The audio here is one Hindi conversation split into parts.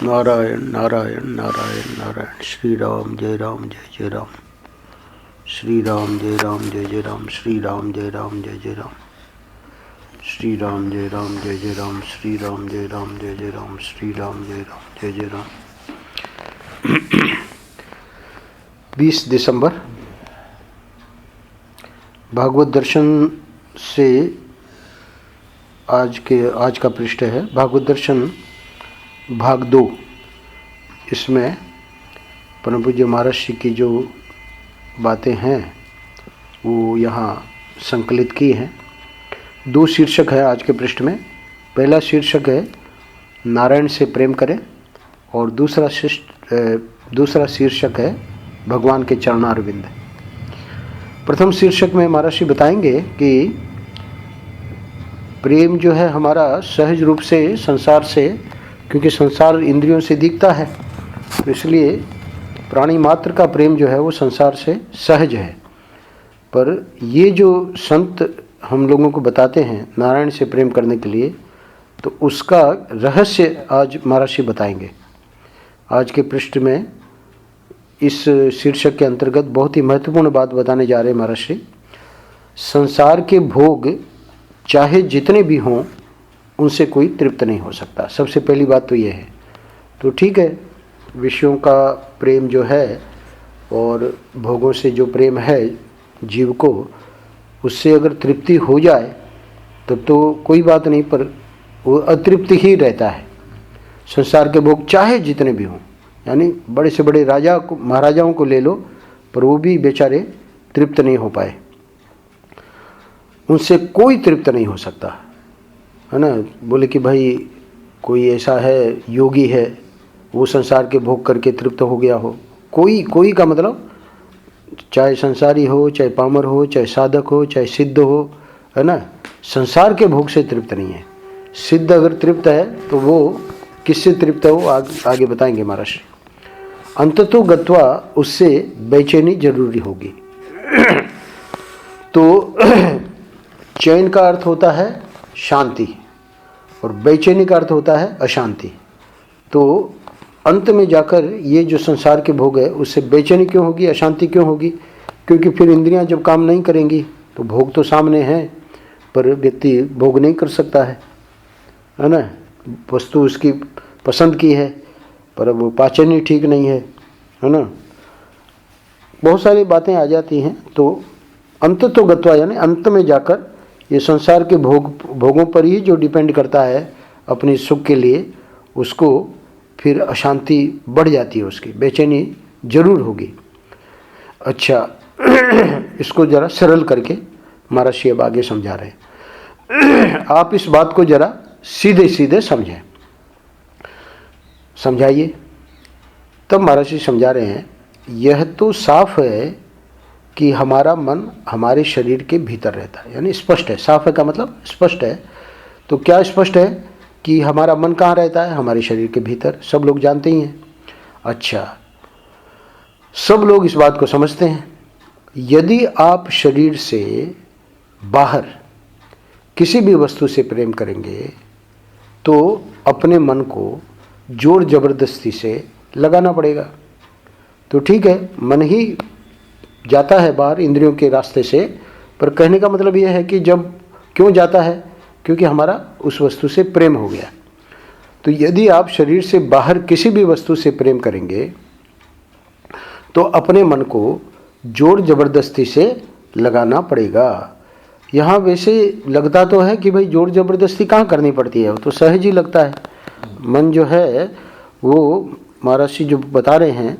नारायण नारायण नारायण नारायण। श्री राम जय जय राम। श्री राम जय जय राम। श्री राम जय जय राम। श्री राम जय जय राम। श्री राम जय जय राम। श्री राम जय जय राम। 20 दिसंबर भागवत दर्शन से आज का पृष्ठ है भागवत दर्शन भाग 2। इसमें परम पूज्य महाराज जी की जो बातें हैं वो यहाँ संकलित की हैं। 2 शीर्षक है आज के पृष्ठ में। पहला शीर्षक है नारायण से प्रेम करें और दूसरा शीर्षक है भगवान के चरणारविंद। प्रथम शीर्षक में महाराज जी बताएंगे कि प्रेम जो है हमारा सहज रूप से संसार से, क्योंकि संसार इंद्रियों से दिखता है तो इसलिए प्राणी मात्र का प्रेम जो है वो संसार से सहज है। पर ये जो संत हम लोगों को बताते हैं नारायण से प्रेम करने के लिए, तो उसका रहस्य आज महाराज जी बताएंगे। आज के पृष्ठ में इस शीर्षक के अंतर्गत बहुत ही महत्वपूर्ण बात बताने जा रहे हैं महाराज जी। संसार के भोग चाहे जितने भी हों उनसे कोई तृप्त नहीं हो सकता। सबसे पहली बात तो ये है। तो ठीक है, विषयों का प्रेम जो है और भोगों से जो प्रेम है जीव को, उससे अगर तृप्ति हो जाए तब तो कोई बात नहीं, पर वो अतृप्त ही रहता है। संसार के भोग चाहे जितने भी हों, यानी बड़े से बड़े राजा को महाराजाओं को ले लो, पर वो भी बेचारे तृप्त नहीं हो पाए। उनसे कोई तृप्त नहीं हो सकता है ना। बोले कि भाई कोई ऐसा है योगी है वो संसार के भोग करके तृप्त हो गया हो। कोई का मतलब चाहे संसारी हो, चाहे पामर हो, चाहे साधक हो, चाहे सिद्ध हो, है ना, संसार के भोग से तृप्त नहीं है। सिद्ध अगर तृप्त है तो वो किससे तृप्त हो आगे बताएंगे महाराज। अंततो गत्वा उससे बेचैनी जरूरी होगी। तो चैन का अर्थ होता है शांति और बेचैनी का अर्थ होता है अशांति। तो अंत में जाकर ये जो संसार के भोग है उससे बेचैनी क्यों होगी, अशांति क्यों होगी? क्योंकि फिर इंद्रियां जब काम नहीं करेंगी तो भोग तो सामने हैं पर व्यक्ति भोग नहीं कर सकता है ना। वस्तु उसकी पसंद की है पर अब वो पाचन ही ठीक नहीं है ना। बहुत सारी बातें आ जाती हैं। तो अंत तो गत्वा यानी अंत में जाकर ये संसार के भोगों पर ही जो डिपेंड करता है अपने सुख के लिए, उसको फिर अशांति बढ़ जाती है, उसकी बेचैनी जरूर होगी। अच्छा, इसको जरा सरल करके महाराज जी अब आगे समझा रहे हैं। आप इस बात को जरा सीधे सीधे समझें, समझाइए। तब महाराज जी समझा रहे हैं, यह तो साफ है कि हमारा मन हमारे शरीर के भीतर रहता है, यानी स्पष्ट है। साफ है का मतलब स्पष्ट है। तो क्या स्पष्ट है कि हमारा मन कहाँ रहता है? हमारे शरीर के भीतर। सब लोग जानते ही हैं। अच्छा, सब लोग इस बात को समझते हैं। यदि आप शरीर से बाहर किसी भी वस्तु से प्रेम करेंगे तो अपने मन को जोर जबरदस्ती से लगाना पड़ेगा। तो ठीक है, मन ही जाता है बाहर इंद्रियों के रास्ते से, पर कहने का मतलब यह है कि जब क्यों जाता है? क्योंकि हमारा उस वस्तु से प्रेम हो गया। तो यदि आप शरीर से बाहर किसी भी वस्तु से प्रेम करेंगे तो अपने मन को जोर जबरदस्ती से लगाना पड़ेगा। यहाँ वैसे लगता तो है कि भाई जोर जबरदस्ती कहाँ करनी पड़ती है, वो तो सहज ही लगता है। मन जो है वो महाराज जी जो बता रहे हैं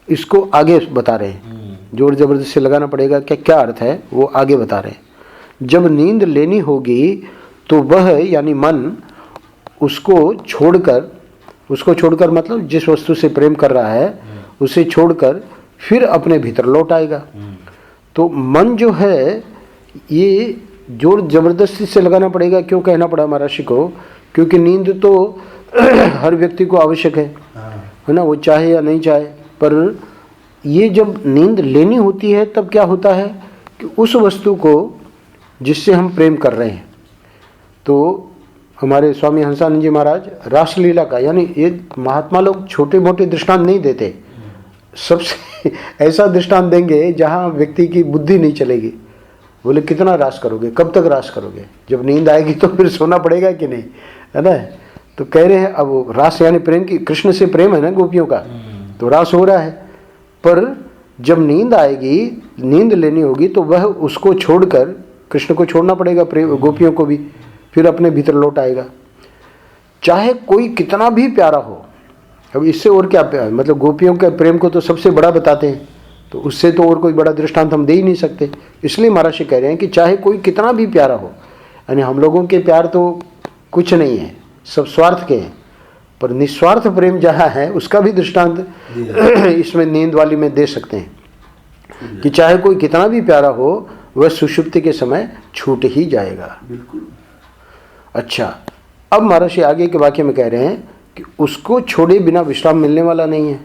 इसको आगे बता रहे हैं। जोर जबरदस्ती से लगाना पड़ेगा क्या अर्थ है वो आगे बता रहे हैं। जब नींद लेनी होगी तो वह यानी मन उसको छोड़कर मतलब जिस वस्तु से प्रेम कर रहा है उसे छोड़कर फिर अपने भीतर लौट आएगा। तो मन जो है ये जोर जबरदस्ती से लगाना पड़ेगा। क्यों कहना पड़ा महाराज जी को? क्योंकि नींद तो हर व्यक्ति को आवश्यक है ना, वो चाहे या नहीं चाहे। पर ये जब नींद लेनी होती है तब क्या होता है कि उस वस्तु को जिससे हम प्रेम कर रहे हैं तो हमारे स्वामी हंसानंद जी महाराज रासलीला का, यानी ये महात्मा लोग छोटे मोटे दृष्टांत नहीं देते, सबसे ऐसा दृष्टांत देंगे जहाँ व्यक्ति की बुद्धि नहीं चलेगी। बोले कितना रास करोगे, कब तक रास करोगे, जब नींद आएगी तो फिर सोना पड़ेगा कि नहीं, है ना। तो कह रहे हैं अब रास यानी प्रेम की, कृष्ण से प्रेम है ना गोपियों का, तो रास हो रहा है, पर जब नींद आएगी, नींद लेनी होगी तो वह उसको छोड़कर, कृष्ण को छोड़ना पड़ेगा, प्रेम गोपियों को भी, फिर अपने भीतर लौट आएगा। चाहे कोई कितना भी प्यारा हो, अब इससे और क्या प्यार, मतलब गोपियों के प्रेम को तो सबसे बड़ा बताते हैं, तो उससे तो और कोई बड़ा दृष्टांत हम दे ही नहीं सकते। इसलिए महाराज कह रहे हैं कि चाहे कोई कितना भी प्यारा हो, यानी हम लोगों के प्यार तो कुछ नहीं है, सब स्वार्थ के हैं, पर निस्वार्थ प्रेम जहाँ है उसका भी दृष्टांत इसमें नींद वाली में दे सकते हैं कि चाहे कोई कितना भी प्यारा हो, वह सुषुप्ति के समय छूट ही जाएगा। बिल्कुल। अच्छा, अब महर्षि आगे के वाक्य में कह रहे हैं कि उसको छोड़े बिना विश्राम मिलने वाला नहीं है,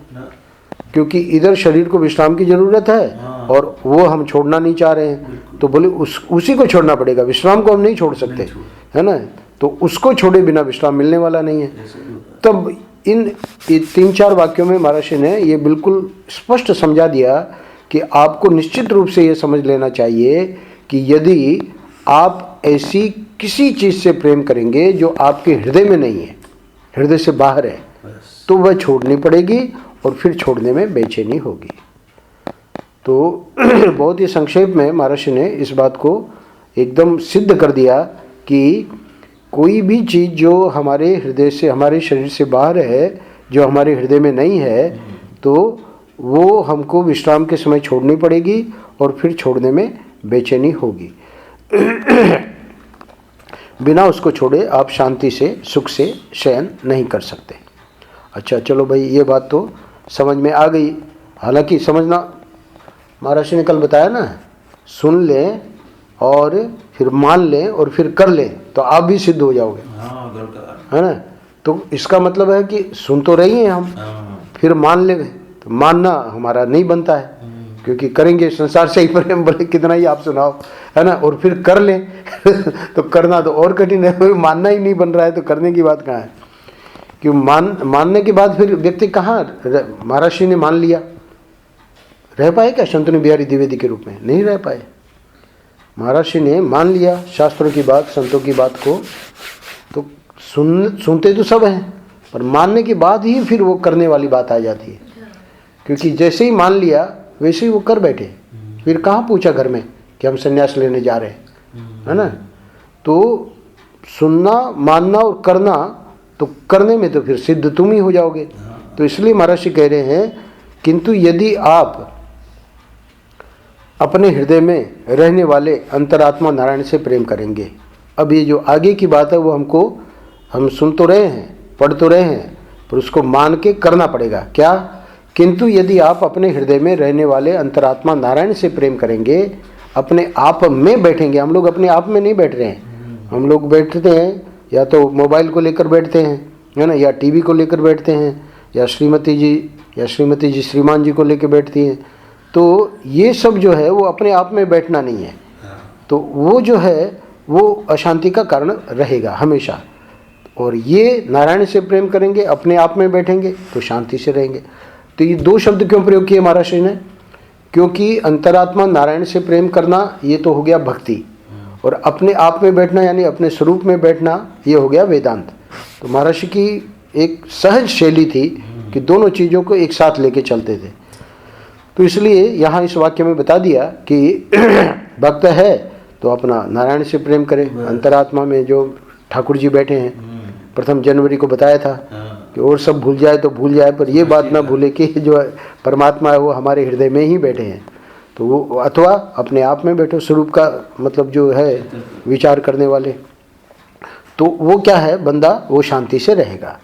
क्योंकि इधर शरीर को विश्राम की जरूरत है और वो हम छोड़ना नहीं चाह रहे हैं, तो बोले उसी को छोड़ना पड़ेगा, विश्राम को हम नहीं छोड़ सकते, है ना। तो उसको छोड़े बिना विश्राम मिलने वाला नहीं है। तब इन 3-4 वाक्यों में महर्षि ने ये बिल्कुल स्पष्ट समझा दिया कि आपको निश्चित रूप से ये समझ लेना चाहिए कि यदि आप ऐसी किसी चीज़ से प्रेम करेंगे जो आपके हृदय में नहीं है, हृदय से बाहर है, तो वह छोड़नी पड़ेगी और फिर छोड़ने में बेचैनी होगी। तो बहुत ही संक्षेप में महर्षि ने इस बात को एकदम सिद्ध कर दिया कि कोई भी चीज़ जो हमारे हृदय से, हमारे शरीर से बाहर है, जो हमारे हृदय में नहीं है, तो वो हमको विश्राम के समय छोड़नी पड़ेगी और फिर छोड़ने में बेचैनी होगी। बिना उसको छोड़े आप शांति से, सुख से शयन नहीं कर सकते। अच्छा चलो भाई, ये बात तो समझ में आ गई। हालांकि समझना, महर्षि ने कल बताया ना, सुन लें और फिर मान लें और फिर कर लें तो आप भी सिद्ध हो जाओगे, है ना। तो इसका मतलब है कि सुन तो रही हैं हम, फिर मान ले, तो मानना हमारा नहीं बनता है, क्योंकि करेंगे संसार से ही प्रेम, भले कितना ही आप सुनाओ, है ना, और फिर कर लें तो करना तो और कठिन है, मानना ही नहीं बन रहा है तो करने की बात कहाँ है। क्यों मानने के बाद फिर व्यक्ति कहाँ, महर्षि ने मान लिया, रह पाए क्या शंतनु बिहारी द्विवेदी के रूप में? नहीं रह पाए। महर्षि ने मान लिया शास्त्रों की बात, संतों की बात को, तो सुनते तो सब हैं, पर मानने के बाद ही फिर वो करने वाली बात आ जाती है, क्योंकि जैसे ही मान लिया वैसे ही वो कर बैठे, फिर कहाँ पूछा घर में कि हम संन्यास लेने जा रहे हैं, है ना। तो सुनना, मानना और करना, तो करने में तो फिर सिद्ध तुम ही हो जाओगे। तो इसलिए महर्षि कह रहे हैं, किंतु यदि आप अपने हृदय में रहने वाले अंतरात्मा नारायण से प्रेम करेंगे, अब ये जो आगे की बात है वो हम सुन तो रहे हैं, पढ़ तो रहे हैं, पर उसको मान के करना पड़ेगा। क्या? किंतु यदि आप अपने हृदय में रहने वाले अंतरात्मा नारायण से प्रेम करेंगे, अपने आप में बैठेंगे। हम लोग अपने आप में नहीं बैठ रहे हैं, हम लोग बैठते हैं या तो मोबाइल को लेकर बैठते हैं, है ना, या टीवी को लेकर बैठते हैं, या श्रीमती जी श्रीमान जी को लेकर बैठती हैं। तो ये सब जो है वो अपने आप में बैठना नहीं है, तो वो जो है वो अशांति का कारण रहेगा हमेशा। और ये नारायण से प्रेम करेंगे, अपने आप में बैठेंगे तो शांति से रहेंगे। तो ये 2 शब्द क्यों प्रयोग किए महर्षि ने? क्योंकि अंतरात्मा नारायण से प्रेम करना ये तो हो गया भक्ति, और अपने आप में बैठना यानी अपने स्वरूप में बैठना ये हो गया वेदांत। तो महर्षि की एक सहज शैली थी कि दोनों चीज़ों को एक साथ लेके चलते थे। तो इसलिए यहाँ इस वाक्य में बता दिया कि भक्त है तो अपना नारायण से प्रेम करे। अंतरात्मा में जो ठाकुर जी बैठे हैं, प्रथम जनवरी को बताया था कि और सब भूल जाए तो भूल जाए, पर ये बात ना भूले कि जो परमात्मा है वो हमारे हृदय में ही बैठे हैं। तो वो अथवा अपने आप में बैठो, स्वरूप का मतलब जो है विचार करने वाले, तो वो क्या है, बंदा वो शांति से रहेगा।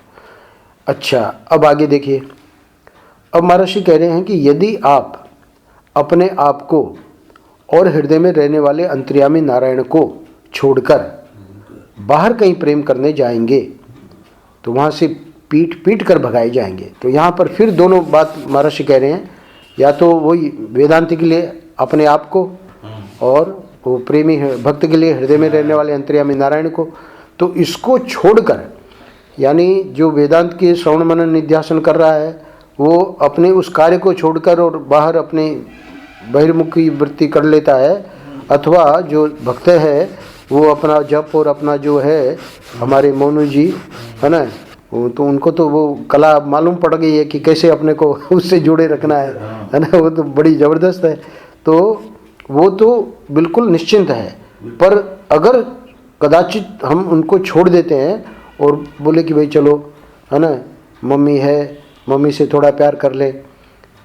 अच्छा, अब आगे देखिए। अब महर्षि कह रहे हैं कि यदि आप अपने आप को और हृदय में रहने वाले अंतर्यामी नारायण को छोड़कर बाहर कहीं प्रेम करने जाएंगे तो वहाँ से पीट कर भगाए जाएंगे। तो यहाँ पर फिर दोनों बात महर्षि कह रहे हैं, या तो वही वेदांत के लिए अपने आप को, और वो प्रेमी भक्त के लिए हृदय में रहने वाले अंतर्यामी नारायण को। तो इसको छोड़कर, यानी जो वेदांत के श्रवण मनन निध्यासन कर रहा है वो अपने उस कार्य को छोड़कर और बाहर अपनी बहिर्मुखी वृत्ति कर लेता है, अथवा जो भक्त है वो अपना जप और अपना जो है हमारे मोनू जी है ना, तो उनको तो वो कला मालूम पड़ गई है कि कैसे अपने को उससे जुड़े रखना है ना, वो तो बड़ी ज़बरदस्त है। तो वो तो बिल्कुल निश्चिंत है। पर अगर कदाचित हम उनको छोड़ देते हैं और बोले कि भाई चलो है ना, मम्मी है, मम्मी से थोड़ा प्यार कर ले,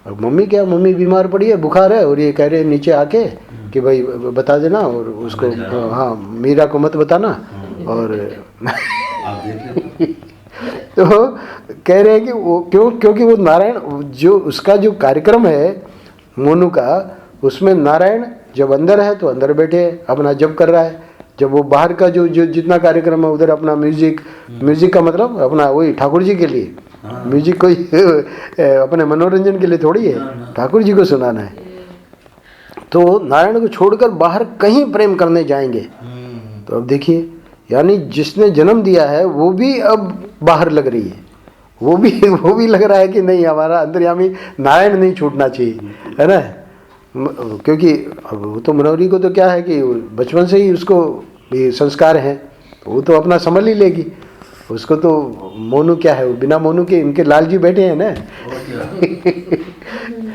और मम्मी क्या, मम्मी बीमार पड़ी है, बुखार है, और ये कह रहे नीचे आके कि भाई बता देना, और उसको हाँ मीरा को मत बताना, और तो कह रहे हैं कि वो क्योंकि वो नारायण, जो उसका जो कार्यक्रम है मोनू का, उसमें नारायण जब अंदर है तो अंदर बैठे अपना जप कर रहा है, जब वो बाहर का जो जितना कार्यक्रम है उधर अपना म्यूजिक का मतलब अपना वही ठाकुर जी के लिए, म्यूजिक कोई अपने मनोरंजन के लिए थोड़ी है, ठाकुर जी को सुनाना है। तो नारायण को छोड़कर बाहर कहीं प्रेम करने जाएंगे तो अब देखिए, यानी जिसने जन्म दिया है वो भी अब बाहर लग रही है, वो भी लग रहा है कि नहीं हमारा अंतर्यामी नारायण नहीं छूटना चाहिए, है ना। क्योंकि वो तो मनोहरी को तो क्या है कि बचपन से ही उसको ये संस्कार हैं, तो वो तो अपना संभाल ही लेगी। उसको तो मोनू क्या है, वो बिना मोनू के इनके लाल जी बैठे हैं ना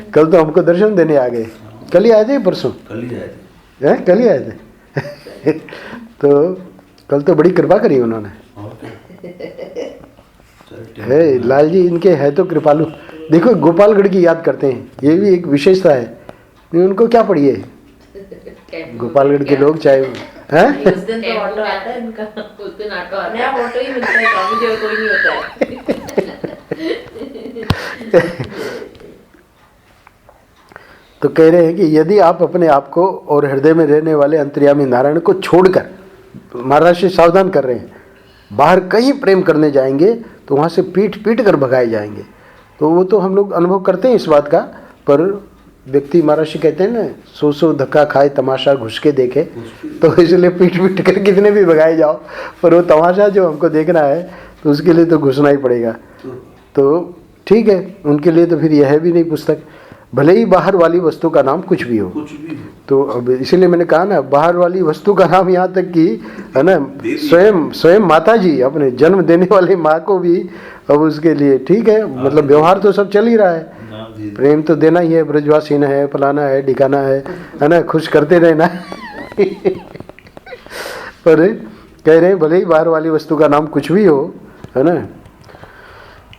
कल तो हमको दर्शन देने आ गए, कल ही आए थे परसों, कल ही आए थे तो कल तो बड़ी कृपा करी उन्होंने है, लाल जी इनके है तो कृपालु। देखो गोपालगढ़ की याद करते हैं, ये भी एक विशेषता है। उनको क्या पड़ी है गोपालगढ़ के लोग, चाहे हैं उस दिन तो ऑटो आता है इनका, उस दिन ऑटो आता है, ऑटो ही मिलता है, स्वामी जी कोई नहीं होता है तो कह रहे हैं कि यदि आप अपने आप को और हृदय में रहने वाले अंतर्यामी नारायण को छोड़कर, महाराज से सावधान कर रहे हैं, बाहर कहीं प्रेम करने जाएंगे तो वहाँ से पीट कर भगाए जाएंगे। तो वो तो हम लोग अनुभव करते हैं इस बात का, पर व्यक्ति, महाराज कहते हैं ना, सौ धक्का खाए तमाशा घुस के देखे, तो इसलिए पीट कर कितने भी भगाए जाओ, पर वो तमाशा जो हमको देखना है तो उसके लिए तो घुसना ही पड़ेगा। तो ठीक है, उनके लिए तो फिर यह भी नहीं पुस्तक, भले ही बाहर वाली वस्तु का नाम कुछ भी हो। तो अब इसीलिए मैंने कहा ना, बाहर वाली वस्तु का नाम, यहाँ तक कि है ना स्वयं माता जी, अपने जन्म देने वाले माँ को भी अब उसके लिए ठीक है, मतलब व्यवहार तो सब चल ही रहा है, प्रेम तो देना ही है, ब्रजवासीन है, फलाना है, ठिकाना है ना, खुश करते रहना पर कह रहे हैं भले ही बाहर वाली वस्तु का नाम कुछ भी हो, है ना।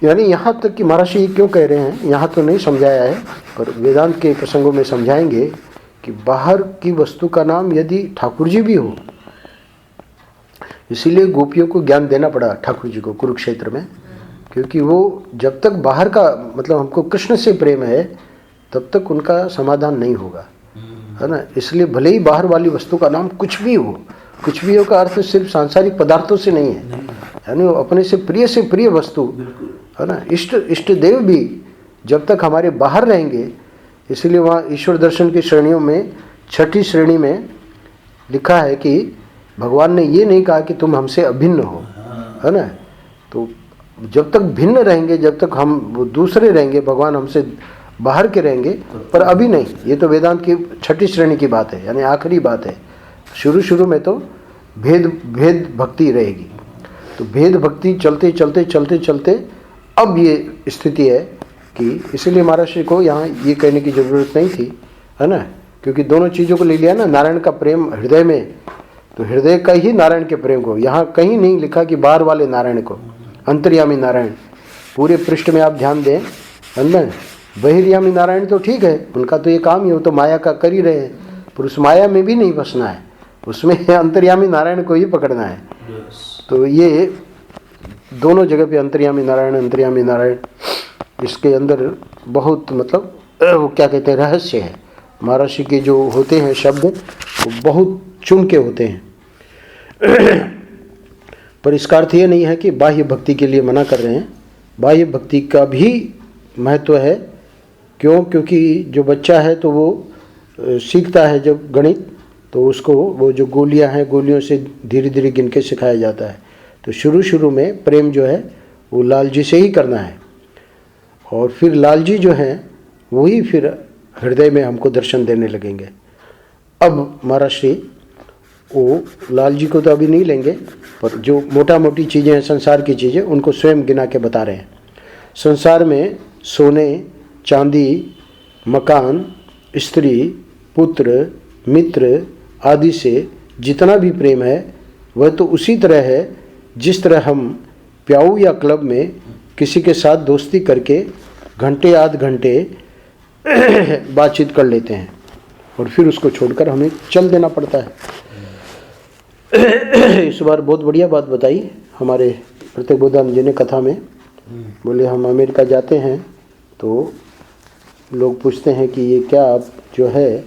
यानी यहाँ तक कि महाराज जी क्यों कह रहे हैं, यहाँ तो नहीं समझाया है, पर वेदांत के प्रसंगों में समझाएंगे कि बाहर की वस्तु का नाम यदि ठाकुर जी भी हो, इसीलिए गोपियों को ज्ञान देना पड़ा ठाकुर जी को कुरुक्षेत्र में, क्योंकि वो जब तक बाहर का मतलब हमको कृष्ण से प्रेम है तब तक उनका समाधान नहीं होगा, है ना। इसलिए भले ही बाहर वाली वस्तु का नाम कुछ भी हो का अर्थ सिर्फ सांसारिक पदार्थों से नहीं है, यानी वो अपने से प्रिय वस्तु, है ना, इष्ट देव भी जब तक हमारे बाहर रहेंगे। इसलिए वहाँ ईश्वर दर्शन की श्रेणियों में 6ठी श्रेणी में लिखा है कि भगवान ने ये नहीं कहा कि तुम हमसे अभिन्न हो, है ना। तो जब तक भिन्न रहेंगे, जब तक हम दूसरे रहेंगे, भगवान हमसे बाहर के रहेंगे, पर अभी नहीं। ये तो वेदांत की 6ठी श्रेणी की बात है, यानी आखिरी बात है। शुरू में तो भेद भक्ति रहेगी, तो भेद भक्ति चलते अब ये स्थिति है कि इसलिए महाराज श्री को यहाँ ये कहने की जरूरत नहीं थी, है ना, क्योंकि दोनों चीज़ों को ले लिया ना, नारायण का प्रेम हृदय में, तो हृदय का ही नारायण के प्रेम को, यहाँ कहीं नहीं लिखा कि बाहर वाले नारायण को, अंतर्यामी नारायण। पूरे पृष्ठ में आप ध्यान दें, है ना, बहिर्यामी नारायण तो ठीक है, उनका तो ये काम ही हो, तो माया का कर ही रहे हैं, पर उस माया में भी नहीं फंसना है, उसमें अंतर्यामी नारायण को ही पकड़ना है। तो ये दोनों जगह पे अंतर्यामी नारायण, इसके अंदर बहुत मतलब वो क्या कहते हैं, रहस्य है। महाराज जी के जो होते हैं शब्द वो बहुत चुन के होते हैं पर इसका अर्थ ये नहीं है कि बाह्य भक्ति के लिए मना कर रहे हैं, बाह्य भक्ति का भी महत्व है। क्योंकि जो बच्चा है तो वो सीखता है जब गणित, तो उसको वो जो गोलियां हैं, गोलियों से धीरे धीरे गिन के सिखाया जाता है। तो शुरू शुरू में प्रेम जो है वो लाल जी से ही करना है, और फिर लाल जी जो हैं वही फिर हृदय में हमको दर्शन देने लगेंगे। अब महाराज श्री वो लाल जी को तो अभी नहीं लेंगे, पर जो मोटा मोटी चीज़ें हैं संसार की चीज़ें उनको स्वयं गिना के बता रहे हैं। संसार में सोने चांदी, मकान, स्त्री, पुत्र, मित्र आदि से जितना भी प्रेम है वह तो उसी तरह है जिस तरह हम प्याऊ या क्लब में किसी के साथ दोस्ती करके घंटे आध घंटे बातचीत कर लेते हैं और फिर उसको छोड़कर हमें चल देना पड़ता है। इस बार बहुत बढ़िया बात बताई हमारे प्रत्येक बोधानंद जी ने कथा में। बोले हम अमेरिका जाते हैं तो लोग पूछते हैं कि ये क्या आप जो है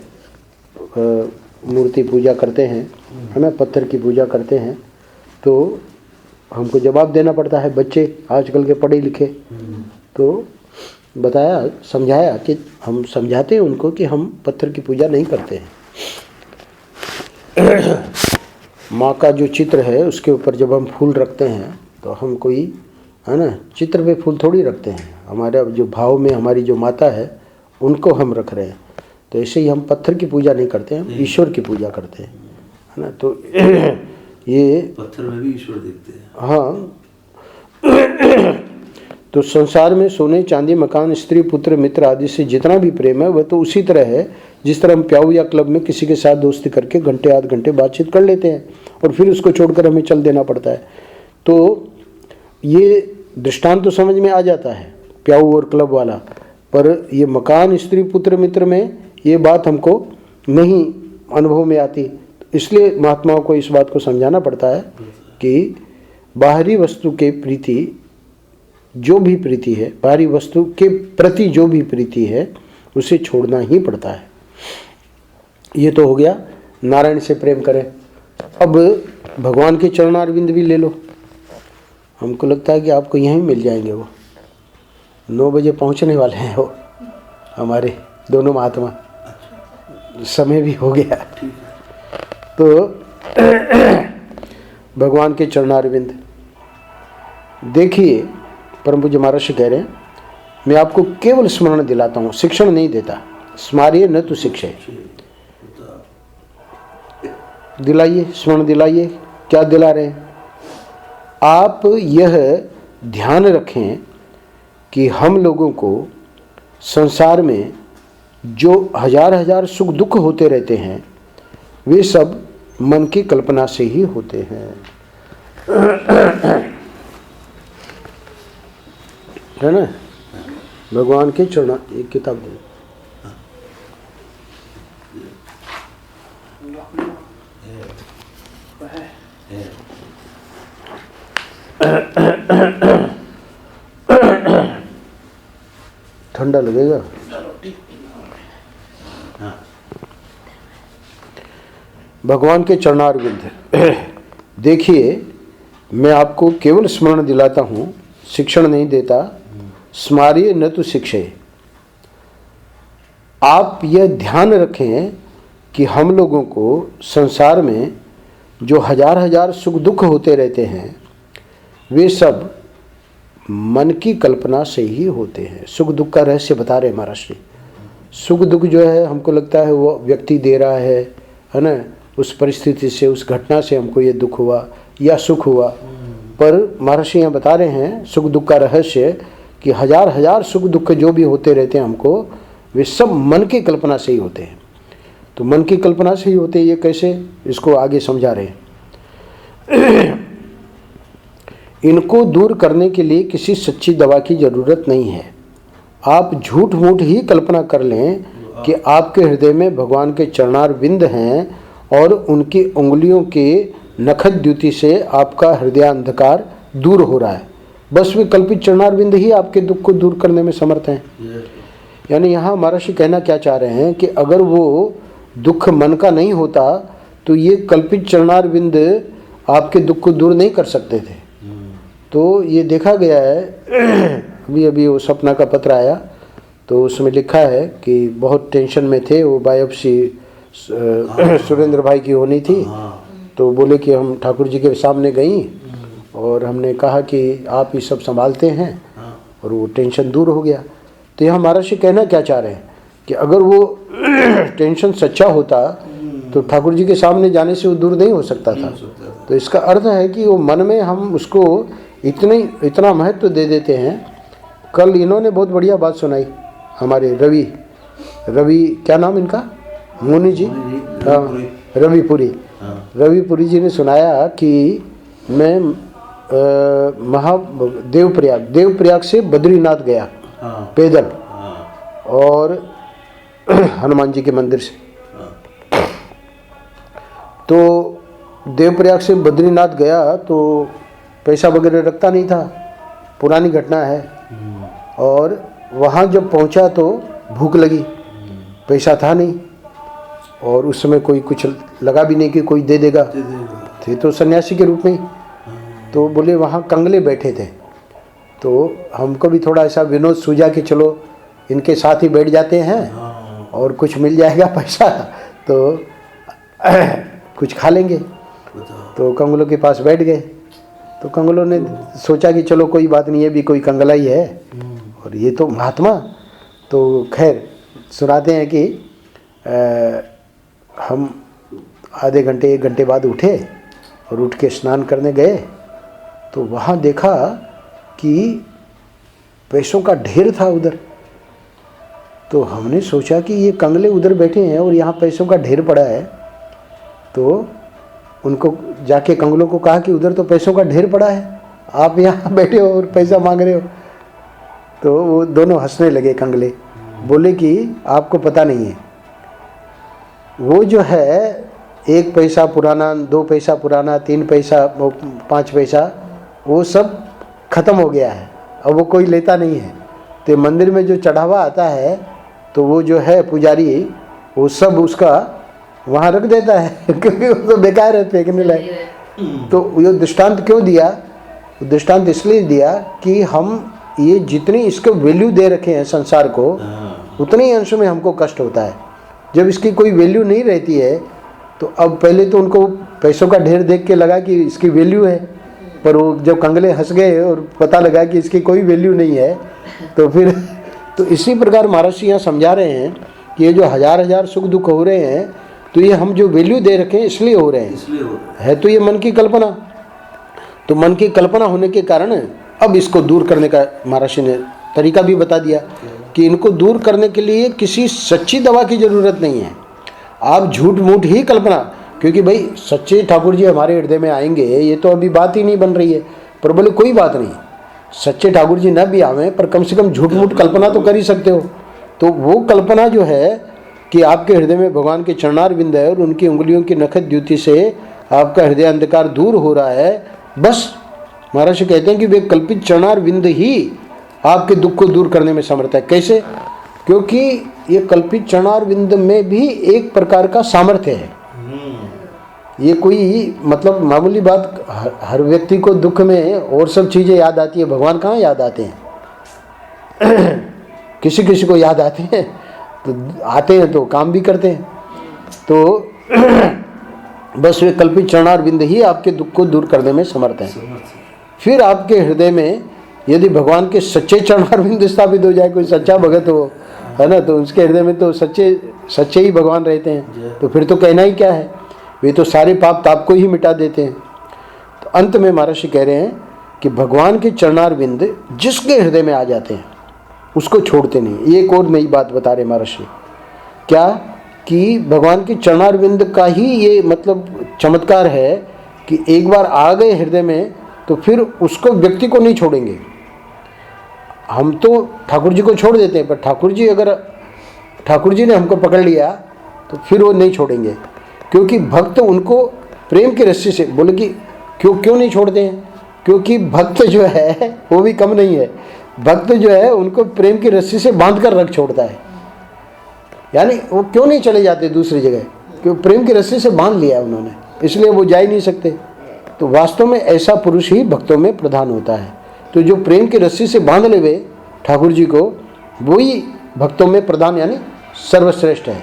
मूर्ति पूजा करते हैं, है ना, पत्थर की पूजा करते हैं, तो हमको जवाब देना पड़ता है। बच्चे आजकल के पढ़े लिखे, तो बताया समझाया कि हम समझाते हैं उनको कि हम पत्थर की पूजा नहीं करते हैं। माँ का जो चित्र है उसके ऊपर जब हम फूल रखते हैं तो हम कोई, है ना, चित्र पे फूल थोड़ी रखते हैं, हमारा जो भाव में हमारी जो माता है उनको हम रख रहे हैं। तो ऐसे ही हम पत्थर की पूजा नहीं करते हैं, हम ईश्वर की पूजा करते हैं, है ना। तो ये पत्थर में भी ईश्वर देखते हैं। हाँ। तो संसार में सोने चांदी मकान स्त्री पुत्र मित्र आदि से जितना भी प्रेम है वह तो उसी तरह है जिस तरह हम प्याऊ या क्लब में किसी के साथ दोस्ती करके घंटे आध घंटे बातचीत कर लेते हैं और फिर उसको छोड़कर हमें चल देना पड़ता है। तो ये दृष्टांत तो समझ में आ जाता है प्याऊ और क्लब वाला, पर ये मकान स्त्री पुत्र मित्र में ये बात हमको नहीं अनुभव में आती। इसलिए महात्माओं को इस बात को समझाना पड़ता है कि बाहरी वस्तु के प्रीति जो भी प्रीति है, बाहरी वस्तु के प्रति जो भी प्रीति है उसे छोड़ना ही पड़ता है। ये तो हो गया नारायण से प्रेम करें। अब भगवान के चरणारविंद भी ले लो। हमको लगता है कि आपको यहीं मिल जाएंगे, वो 9 बजे पहुंचने वाले हैं वो हमारे दोनों महात्मा, समय भी हो गया। तो भगवान के चरणारविंद देखिए, परम पूज्य महाराज कह रहे हैं मैं आपको केवल स्मरण दिलाता हूँ, शिक्षण नहीं देता। स्मार्य न तो शिक्षे, दिलाइए, स्मरण दिलाइए। क्या दिला रहे हैं आप? यह ध्यान रखें कि हम लोगों को संसार में जो हजार हजार सुख दुख होते रहते हैं वे सब मन की कल्पना से ही होते हैं, है ना। भगवान के चरण, एक किताब दे। ठंडा लगेगा। भगवान के चरणारविंद देखिए, मैं आपको केवल स्मरण दिलाता हूँ, शिक्षण नहीं देता। स्मार्य न तो शिक्षे। आप यह ध्यान रखें कि हम लोगों को संसार में जो हजार हजार सुख दुख होते रहते हैं वे सब मन की कल्पना से ही होते हैं। सुख दुख का रहस्य बता रहे महाराज श्री। सुख दुख जो है हमको लगता है वो व्यक्ति दे रहा है ना, उस परिस्थिति से, उस घटना से हमको ये दुख हुआ या सुख हुआ। पर महर्षि यहाँ बता रहे हैं सुख दुख का रहस्य कि हजार हजार सुख दुख जो भी होते रहते हैं हमको, वे सब मन की कल्पना से ही होते हैं। तो मन की कल्पना से ही होते हैं, ये कैसे, इसको आगे समझा रहे हैं। इनको दूर करने के लिए किसी सच्ची दवा की जरूरत नहीं है। आप झूठ मूठ ही कल्पना कर लें कि आपके हृदय में भगवान के चरणारविंद हैं और उनकी उंगलियों के नखद द्युति से आपका हृदय अंधकार दूर हो रहा है। बस वे कल्पित चरणारविंद ही आपके दुख को दूर करने में समर्थ हैं। यानी यहाँ महर्षि कहना क्या चाह रहे हैं कि अगर वो दुख मन का नहीं होता तो ये कल्पित चरणारविंद आपके दुख को दूर नहीं कर सकते थे। तो ये देखा गया है, अभी अभी वो सपना का पत्र आया तो उसमें लिखा है कि बहुत टेंशन में थे, वो बायोप्सी सुरेंद्र भाई की होनी थी। तो बोले कि हम ठाकुर जी के सामने गई और हमने कहा कि आप ये सब संभालते हैं, हाँ और वो टेंशन दूर हो गया। तो यहाँ महाराज जी कहना क्या चाह रहे हैं कि अगर वो टेंशन सच्चा होता तो ठाकुर जी के सामने जाने से वो दूर नहीं हो सकता था। तो इसका अर्थ है कि वो मन में हम उसको इतना महत्व दे देते हैं। कल इन्होंने बहुत बढ़िया बात सुनाई, हमारे रवि क्या नाम इनका, मुनि जी, हाँ रविपुरी, रविपुरी जी ने सुनाया कि मैं देवप्रयाग से बद्रीनाथ गया पैदल, और हनुमान जी के मंदिर से। तो देवप्रयाग से बद्रीनाथ गया तो पैसा वगैरह रखता नहीं था, पुरानी घटना है। और वहाँ जब पहुँचा तो भूख लगी, पैसा था नहीं, और उस समय कोई कुछ लगा भी नहीं कि कोई दे देगा, थे तो सन्यासी के रूप में ही। तो बोले वहाँ कंगले बैठे थे, तो हमको भी थोड़ा ऐसा विनोद सूझा कि चलो इनके साथ ही बैठ जाते हैं और कुछ मिल जाएगा पैसा, तो कुछ खा लेंगे। तो कंगलों के पास बैठ गए। तो कंगलों ने सोचा कि चलो कोई बात नहीं है, भी कोई कंगला ही है और ये तो महात्मा। तो खैर सुनाते हैं कि हम आधे घंटे 1 घंटे बाद उठे और उठ के स्नान करने गए। तो वहाँ देखा कि पैसों का ढेर था उधर। तो हमने सोचा कि ये कंगले उधर बैठे हैं और यहाँ पैसों का ढेर पड़ा है। तो उनको जाके कंगलों को कहा कि उधर तो पैसों का ढेर पड़ा है, आप यहाँ बैठे हो और पैसा मांग रहे हो। तो वो दोनों हंसने लगे कंगले, बोले कि आपको पता नहीं है, वो जो है 1 पैसा पुराना, 2 पैसा पुराना, 3 पैसा, 5 पैसा, वो सब खत्म हो गया है, अब वो कोई लेता नहीं है। तो मंदिर में जो चढ़ावा आता है तो वो जो है पुजारी, वो सब उसका वहाँ रख देता है क्योंकि वो तो बेकार है, फेंकने लायक। तो ये दृष्टांत क्यों दिया? दृष्टांत इसलिए दिया कि हम ये जितनी इसको वैल्यू दे रखे हैं संसार को, उतने ही अंश में हमको कष्ट होता है। जब इसकी कोई वैल्यू नहीं रहती है तो अब पहले तो उनको पैसों का ढेर देख के लगा कि इसकी वैल्यू है, पर वो जब कंगले हंस गए और पता लगा कि इसकी कोई वैल्यू नहीं है, तो फिर तो इसी प्रकार महाराज जी यहाँ समझा रहे हैं कि ये जो हजार सुख दुख हो रहे हैं, तो ये हम जो वैल्यू दे रखे हैं इसलिए हो रहे हैं, है तो ये मन की कल्पना। तो मन की कल्पना होने के कारण अब इसको दूर करने का महाराज जी ने तरीका भी बता दिया कि इनको दूर करने के लिए किसी सच्ची दवा की ज़रूरत नहीं है। आप झूठ मूठ ही कल्पना, क्योंकि भाई सच्चे ठाकुर जी हमारे हृदय में आएंगे ये तो अभी बात ही नहीं बन रही है। पर बोले कोई बात नहीं, सच्चे ठाकुर जी न भी आवें पर कम से कम झूठ मूठ कल्पना तो कर ही सकते हो। तो वो कल्पना जो है कि आपके हृदय में भगवान के चरणार बिंद है और उनकी उंगलियों की नखत द्युति से आपका हृदय अंधकार दूर हो रहा है, बस महाराज जी कहते हैं कि वे कल्पित चरणार बिंद ही आपके दुख को दूर करने में समर्थ है। कैसे? क्योंकि ये कल्पित चरणार बिंद में भी एक प्रकार का सामर्थ्य है। ये कोई मतलब मामूली बात, हर व्यक्ति को दुख में और सब चीज़ें याद आती है, भगवान कहाँ याद आते हैं किसी किसी को याद आते हैं, तो आते हैं तो काम भी करते हैं। तो बस वे कल्पित चरणार बिंद ही आपके दुख को दूर करने में समर्थ हैं। फिर आपके हृदय में यदि भगवान के सच्चे चरणार बिंद स्थापित हो जाए, कोई सच्चा भगत हो, है ना, तो उसके हृदय में तो सच्चे ही भगवान रहते हैं, तो फिर तो कहना ही क्या है, वे तो सारे पाप ताप को ही मिटा देते हैं। तो अंत में महाराज जी कह रहे हैं कि भगवान के चरणार बिंद जिसके हृदय में आ जाते हैं उसको छोड़ते नहीं। एक और नई बात बता रहे महाराज जी, क्या कि भगवान के चरणार बिंद का ही ये मतलब चमत्कार है कि एक बार आ गए हृदय में तो फिर उसको व्यक्ति को नहीं छोड़ेंगे। हम तो ठाकुर जी को छोड़ देते हैं, पर ठाकुर जी ने हमको पकड़ लिया तो फिर वो नहीं छोड़ेंगे, क्योंकि भक्त उनको प्रेम की रस्सी से, बोले कि क्यों नहीं छोड़ते हैं? क्योंकि भक्त जो है वो भी कम नहीं है, भक्त जो है उनको प्रेम की रस्सी से बांध कर रख छोड़ता है। यानी वो क्यों नहीं चले जाते दूसरी जगह? क्योंकि प्रेम की रस्सी से बांध लिया है उन्होंने, इसलिए वो जा ही नहीं सकते। तो वास्तव में ऐसा पुरुष ही भक्तों में प्रधान होता है। तो जो प्रेम की रस्सी से बांध लेवे ठाकुर जी को, वही भक्तों में प्रधान यानी सर्वश्रेष्ठ है।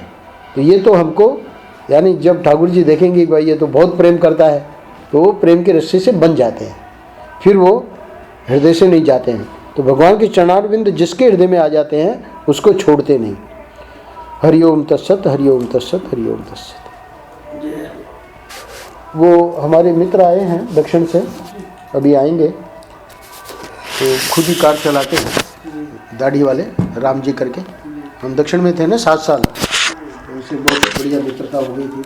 तो ये तो हमको यानी जब ठाकुर जी देखेंगे भाई ये तो बहुत प्रेम करता है, तो वो प्रेम की रस्सी से बन जाते हैं। फिर वो हृदय से नहीं जाते हैं। तो भगवान के चरणारविंद जिसके हृदय में आ जाते हैं उसको छोड़ते नहीं। हरिओम तत्सत, हरिओम तत्सत, हरिओम तत्सत। वो हमारे मित्र आए हैं दक्षिण से, अभी आएंगे, तो खुद ही कार चलाते हैं, दाढ़ी वाले राम जी करके। हम दक्षिण में थे ना 7 साल, तो उनसे बहुत बढ़िया मित्रता हो गई थी।